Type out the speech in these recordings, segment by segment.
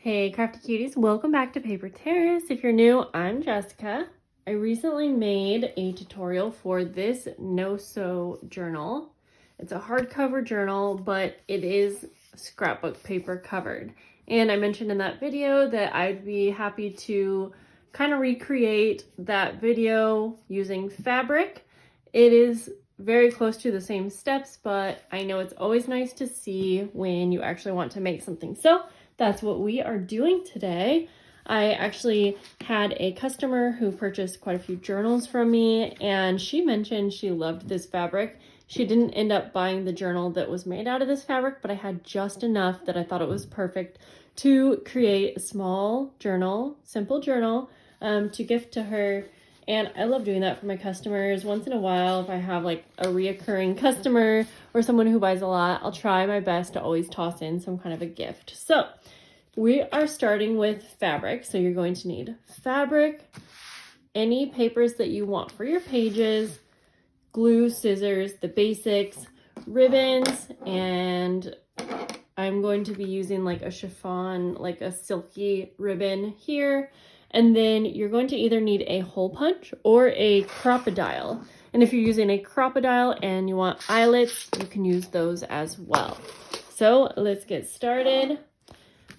Hey Crafty Cuties, welcome back to Paper Terrace. If you're new, I'm Jessica. I recently made a tutorial for this no-sew journal. It's a hardcover journal, but it is scrapbook paper covered. And I mentioned in that video that I'd be happy to kind of recreate that video using fabric. It is very close to the same steps, but I know it's always nice to see when you actually want to make something. So that's what we are doing today. I actually had a customer who purchased quite a few journals from me, and she mentioned she loved this fabric. She didn't end up buying the journal that was made out of this fabric, but I had just enough that I thought it was perfect to create a small journal, simple journal, to gift to her. And I love doing that for my customers. Once in a while, if I have like a reoccurring customer or someone who buys a lot, I'll try my best to always toss in some kind of a gift. So we are starting with fabric. So you're going to need fabric, any papers that you want for your pages, glue, scissors, the basics, ribbons, and I'm going to be using like a chiffon, like a silky ribbon here. And then you're going to either need a hole punch or a crocodile. And if you're using a crocodile and you want eyelets, you can use those as well. So let's get started.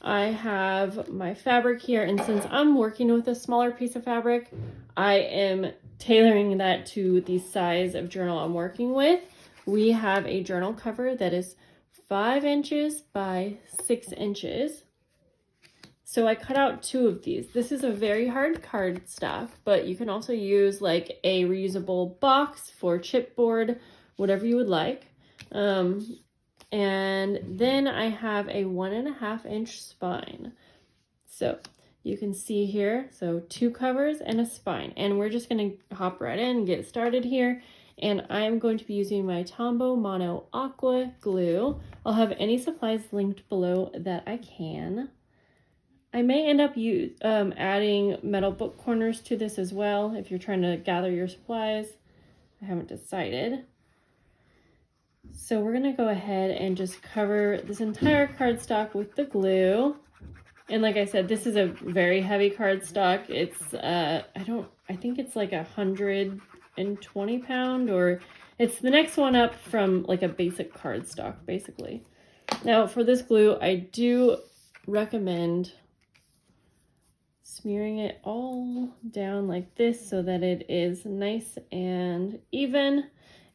I have my fabric here, and since I'm working with a smaller piece of fabric, I am tailoring that to the size of journal I'm working with. We have a journal cover that is 5 inches by 6 inches. So I cut out 2 of these. This is a very hard cardstock, but you can also use like a reusable box for chipboard, whatever you would like. And then I have a 1.5 inch spine. So you can see here, so 2 covers and a spine. And we're just gonna hop right in and get started here. And I'm going to be using my Tombow Mono Aqua glue. I'll have any supplies linked below that I can. I may end up adding metal book corners to this as well if you're trying to gather your supplies. I haven't decided. So we're gonna go ahead and just cover this entire cardstock with the glue. And like I said, this is a very heavy cardstock. It's, I think it's like 120 pound, or it's the next one up from like a basic cardstock, basically. Now for this glue, I do recommend smearing it all down like this so that it is nice and even,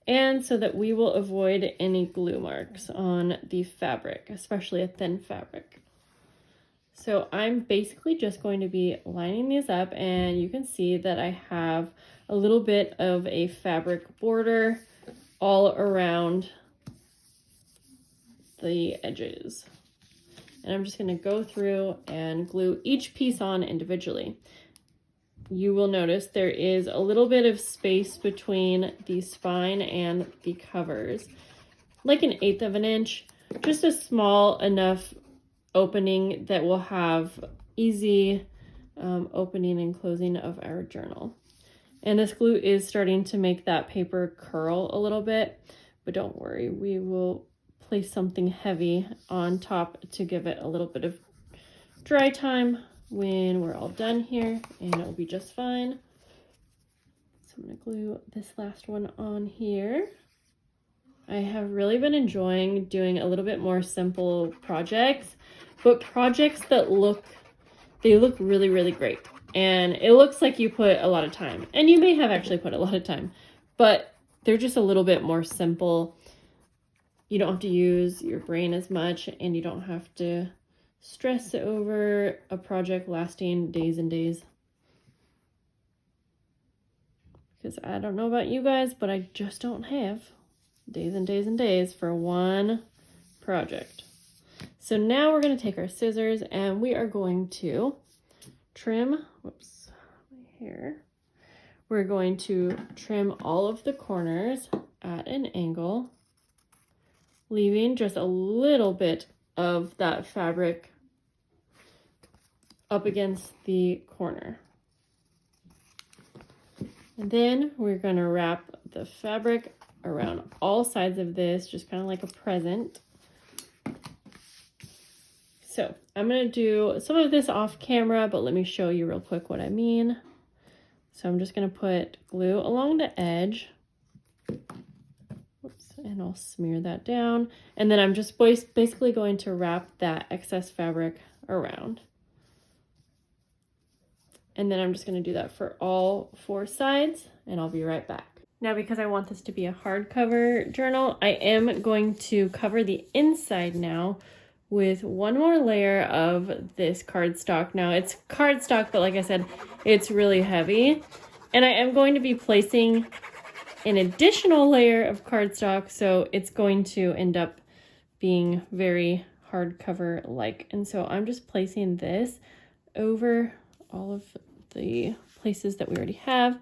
and so that we will avoid any glue marks on the fabric, especially a thin fabric. So I'm basically just going to be lining these up, and you can see that I have a little bit of a fabric border all around the edges. And I'm just going to go through and glue each piece on individually. You will notice there is a little bit of space between the spine and the covers, like 1/8 of an inch, just a small enough opening that will have easy opening and closing of our journal. And this glue is starting to make that paper curl a little bit, but don't worry, we will place something heavy on top to give it a little bit of dry time when we're all done here, and it'll be just fine. So I'm going to glue this last one on here. I have really been enjoying doing a little bit more simple projects, but projects that look really, really great. And it looks like you put a lot of time, and you may have actually put a lot of time, but they're just a little bit more simple. You don't have to use your brain as much, and you don't have to stress over a project lasting days and days. Because I don't know about you guys, but I just don't have days and days and days for one project. So now we're going to take our scissors and we are going to trim, whoops, my hair. We're going to trim all of the corners at an angle, leaving just a little bit of that fabric up against the corner. And then we're going to wrap the fabric around all sides of this, just kind of like a present. So I'm going to do some of this off camera, but let me show you real quick what I mean. So I'm just going to put glue along the edge. Oops, and I'll smear that down. And then I'm just basically going to wrap that excess fabric around. And then I'm just going to do that for all 4 sides, and I'll be right back. Now, because I want this to be a hardcover journal, I am going to cover the inside now with one more layer of this cardstock. Now, it's cardstock, but like I said, it's really heavy. And I am going to be placing an additional layer of cardstock, so it's going to end up being very hardcover-like. And so I'm just placing this over all of the places that we already have.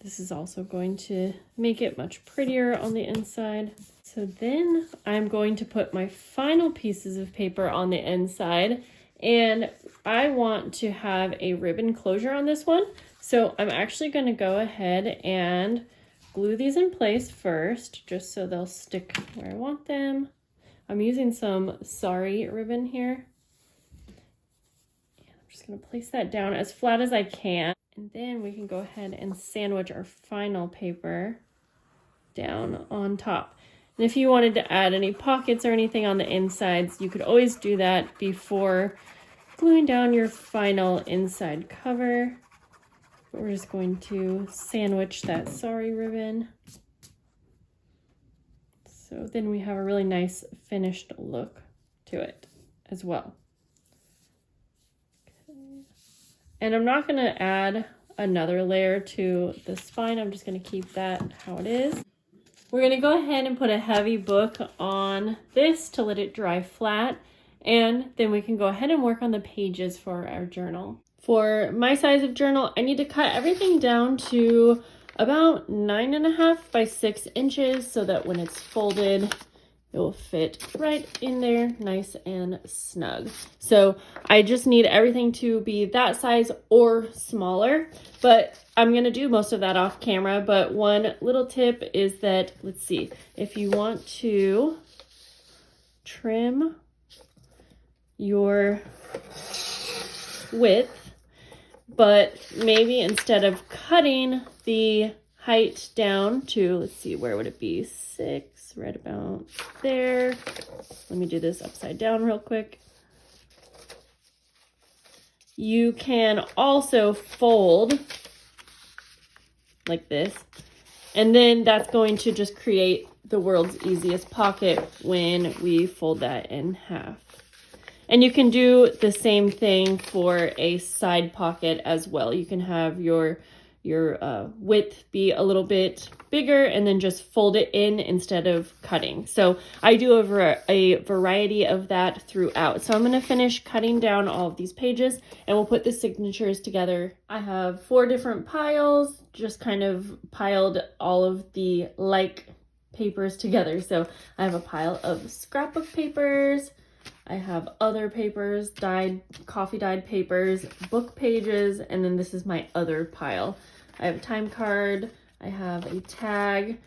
This is also going to make it much prettier on the inside. So then I'm going to put my final pieces of paper on the inside, and I want to have a ribbon closure on this one. So I'm actually going to go ahead and glue these in place first, just so they'll stick where I want them. I'm using some Sari ribbon here. And I'm just going to place that down as flat as I can. And then we can go ahead and sandwich our final paper down on top. And if you wanted to add any pockets or anything on the insides, you could always do that before gluing down your final inside cover. But we're just going to sandwich that Sari ribbon. So then we have a really nice finished look to it as well. And I'm not going to add another layer to the spine. I'm just going to keep that how it is. We're going to go ahead and put a heavy book on this to let it dry flat. And then we can go ahead and work on the pages for our journal. For my size of journal, I need to cut everything down to about 9.5 by 6 inches so that when it's folded, it will fit right in there nice and snug. So I just need everything to be that size or smaller, but I'm going to do most of that off camera. But one little tip is that, let's see, if you want to trim your width, but maybe instead of cutting the height down to, let's see, where would it be? 6, right about there. Let me do this upside down real quick. You can also fold like this, and then that's going to just create the world's easiest pocket when we fold that in half. And you can do the same thing for a side pocket as well. You can have your width be a little bit bigger and then just fold it in instead of cutting. So I do a variety of that throughout. So I'm going to finish cutting down all of these pages and we'll put the signatures together. I have 4 different piles, just kind of piled all of the like papers together. So I have a pile of scrapbook papers, I have other papers, coffee dyed papers, book pages, and then this is my other pile. I have a time card, I have a tag,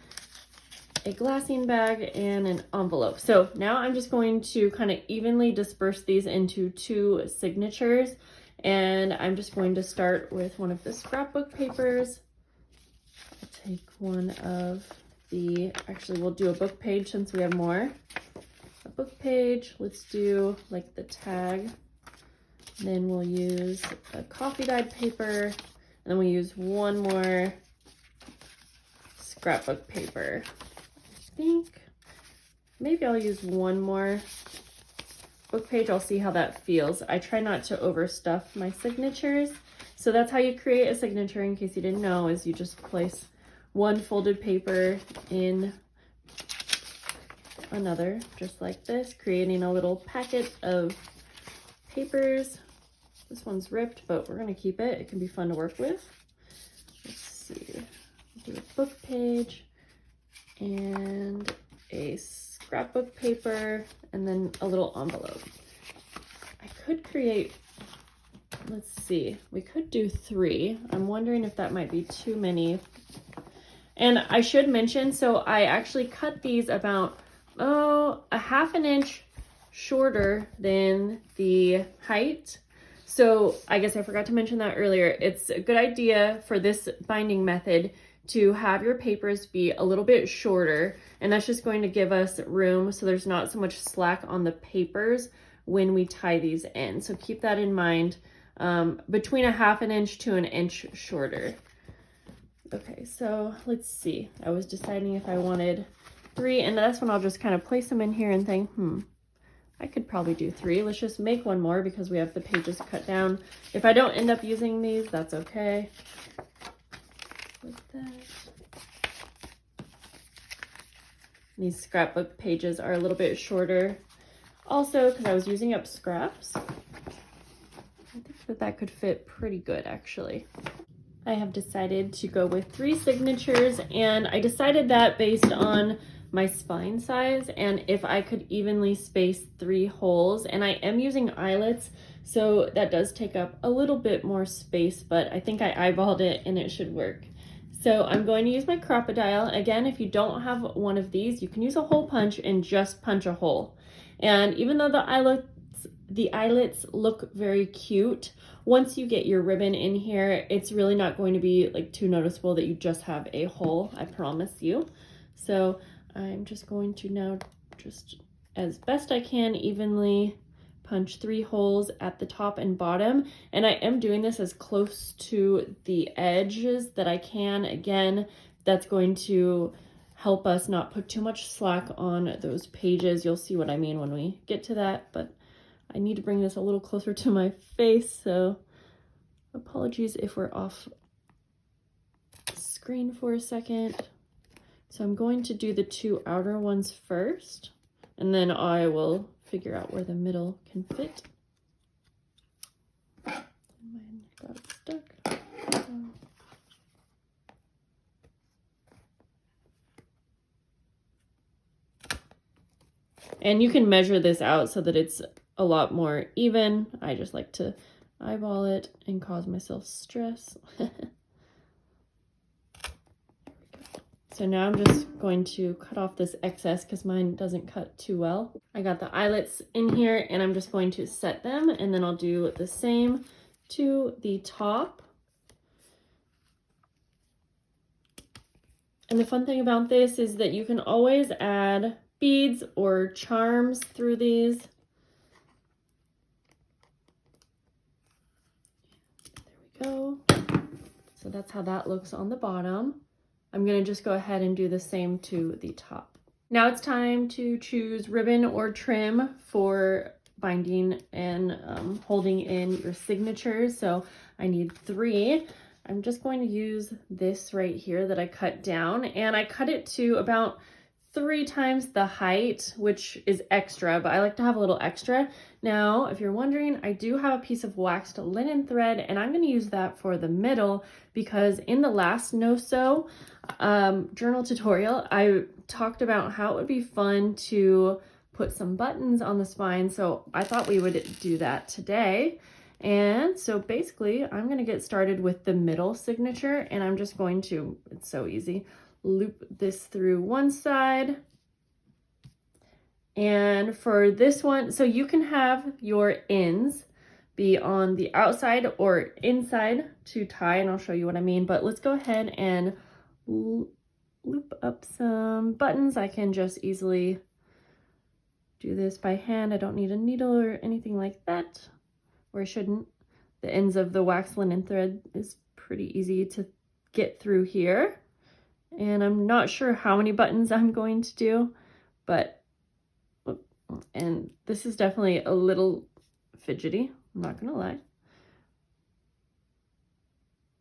a glassine bag, and an envelope. So now I'm just going to kind of evenly disperse these into 2 signatures, and I'm just going to start with one of the scrapbook papers. I'll take one of the, actually we'll do a book page since we have more. A book page, let's do like the tag, then we'll use a coffee dyed paper, and then we use one more scrapbook paper. I think maybe I'll use one more book page. I'll see how that feels. I try not to overstuff my signatures. So that's how you create a signature, in case you didn't know, is you just place one folded paper in another, just like this, creating a little packet of papers. This one's ripped, but we're going to keep it. It can be fun to work with. Let's see. Do a book page and a scrapbook paper and then a little envelope. I could create, let's see, we could do 3. I'm wondering if that might be too many. And I should mention, so I actually cut these about a 1/2 inch shorter than the height. So I guess I forgot to mention that earlier. It's a good idea for this binding method to have your papers be a little bit shorter, and that's just going to give us room so there's not so much slack on the papers when we tie these in. So keep that in mind, between a 1/2 inch to an inch shorter. Okay, so let's see. I was deciding if I wanted 3, and that's when I'll just kind of place them in here and think, I could probably do 3. Let's just make one more because we have the pages cut down. If I don't end up using these, that's okay. Like that. These scrapbook pages are a little bit shorter. Also, because I was using up scraps, I think that could fit pretty good actually. I have decided to go with 3 signatures, and I decided that based on my spine size and if I could evenly space 3 holes, and I am using eyelets, so that does take up a little bit more space, but I think I eyeballed it and it should work. So I'm going to use my Crop-A-Dile. Again, if you don't have one of these, you can use a hole punch and just punch a hole. And even though the eyelets look very cute, once you get your ribbon in here, it's really not going to be like too noticeable that you just have a hole, I promise you. So I'm just going to now, just as best I can, evenly punch 3 holes at the top and bottom, and I am doing this as close to the edges that I can. Again, that's going to help us not put too much slack on those pages. You'll see what I mean when we get to that, but I need to bring this a little closer to my face, so apologies if we're off screen for a second. So I'm going to do the 2 outer ones first, and then I will figure out where the middle can fit. Mine got stuck. And you can measure this out so that it's a lot more even. I just like to eyeball it and cause myself stress. So now I'm just going to cut off this excess because mine doesn't cut too well. I got the eyelets in here and I'm just going to set them, and then I'll do the same to the top. And the fun thing about this is that you can always add beads or charms through these. There we go. So that's how that looks on the bottom. I'm going to just go ahead and do the same to the top. Now it's time to choose ribbon or trim for binding and holding in your signatures. So I need 3. I'm just going to use this right here that I cut down, and I cut it to about 3 times the height, which is extra, but I like to have a little extra. Now, if you're wondering, I do have a piece of waxed linen thread, and I'm going to use that for the middle because in the last no-sew journal tutorial, I talked about how it would be fun to put some buttons on the spine, so I thought we would do that today. And so basically, I'm going to get started with the middle signature, and I'm just going to, it's so easy, loop this through one side. And for this one, so you can have your ends be on the outside or inside to tie, and I'll show you what I mean, but let's go ahead and loop up some buttons. I can just easily do this by hand. I don't need a needle or anything like that, or I shouldn't. The ends of the wax linen thread is pretty easy to get through here. And I'm not sure how many buttons I'm going to do, but, and this is definitely a little fidgety, I'm not gonna lie.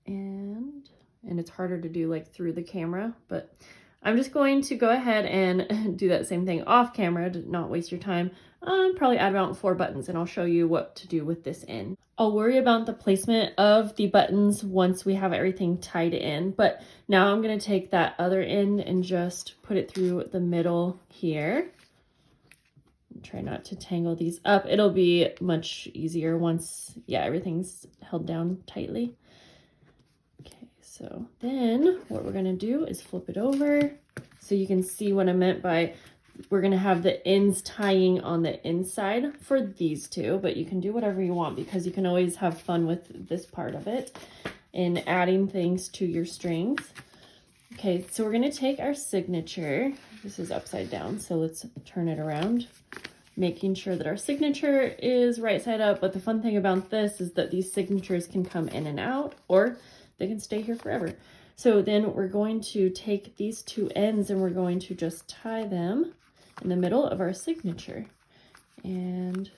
And it's harder to do like through the camera, but I'm just going to go ahead and do that same thing off camera to not waste your time. Probably add about 4 buttons, and I'll show you what to do with this end. I'll worry about the placement of the buttons once we have everything tied in, but now I'm going to take that other end and just put it through the middle here. Try not to tangle these up. It'll be much easier once, yeah, everything's held down tightly. Okay, so then what we're going to do is flip it over so you can see what I meant by we're going to have the ends tying on the inside for these two, but you can do whatever you want because you can always have fun with this part of it and adding things to your strings. Okay, so we're going to take our signature. This is upside down, so let's turn it around, making sure that our signature is right side up. But the fun thing about this is that these signatures can come in and out, or they can stay here forever. So then we're going to take these two ends and we're going to just tie them in the middle of our signature. And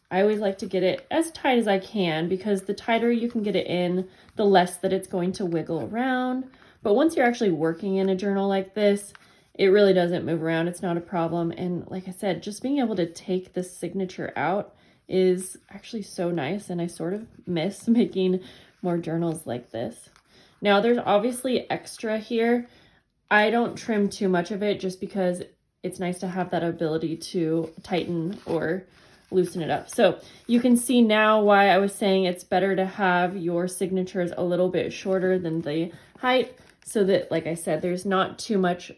I always like to get it as tight as I can because the tighter you can get it in, the less that it's going to wiggle around. But once you're actually working in a journal like this, it really doesn't move around. It's not a problem. And like I said, just being able to take the signature out is actually so nice. And I sort of miss making more journals like this. Now there's obviously extra here. I don't trim too much of it just because it's nice to have that ability to tighten or loosen it up. So you can see now why I was saying it's better to have your signatures a little bit shorter than the height, so that, like I said, there's not too much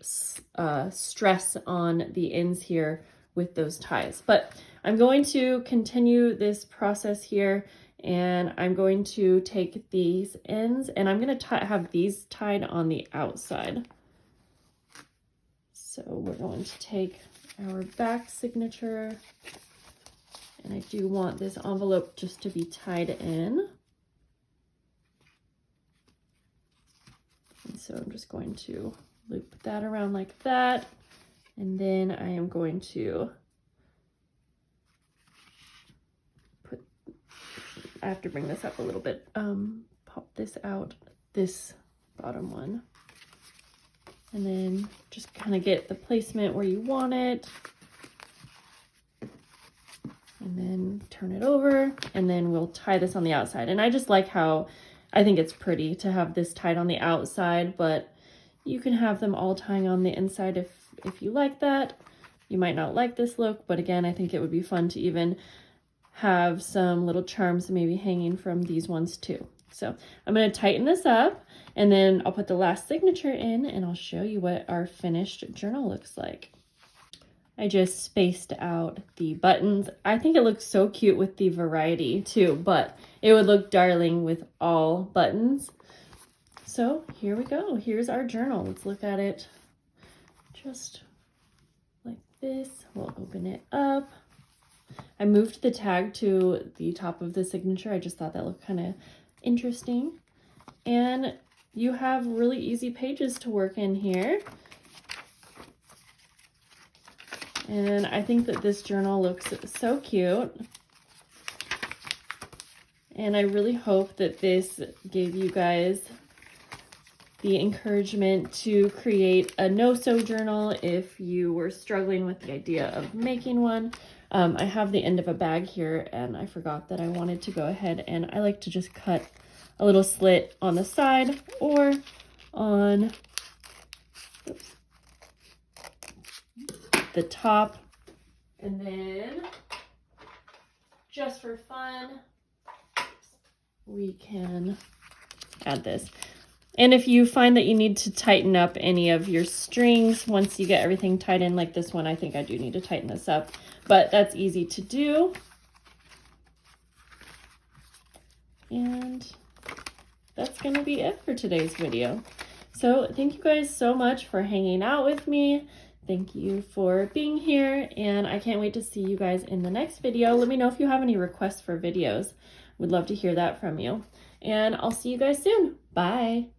stress on the ends here with those ties. But I'm going to continue this process here, and I'm going to take these ends and I'm going to have these tied on the outside. So we're going to take our back signature, and I do want this envelope just to be tied in. And so I'm just going to loop that around like that. And then I am going to I have to bring this up a little bit, pop this out, this bottom one. And then just kind of get the placement where you want it. And then turn it over, and then we'll tie this on the outside. And I just like how, I think it's pretty to have this tied on the outside, but you can have them all tying on the inside if you like that. You might not like this look, but again, I think it would be fun to even have some little charms maybe hanging from these ones too. So I'm going to tighten this up, and then I'll put the last signature in, and I'll show you what our finished journal looks like. I just spaced out the buttons. I think it looks so cute with the variety too, but it would look darling with all buttons. So here we go. Here's our journal. Let's look at it just like this. We'll open it up. I moved the tag to the top of the signature. I just thought that looked kind of interesting. And you have really easy pages to work in here. And I think that this journal looks so cute. And I really hope that this gave you guys the encouragement to create a no-sew journal if you were struggling with the idea of making one. I have the end of a bag here, and I forgot that I wanted to go ahead, and I like to just cut a little slit on the side or on the top, and then just for fun we can add this. And if you find that you need to tighten up any of your strings once you get everything tied in, like this one, I think I do need to tighten this up, but that's easy to do. And that's going to be it for today's video. So thank you guys so much for hanging out with me. Thank you for being here, and I can't wait to see you guys in the next video. Let me know if you have any requests for videos. Would love to hear that from you. And I'll see you guys soon. Bye.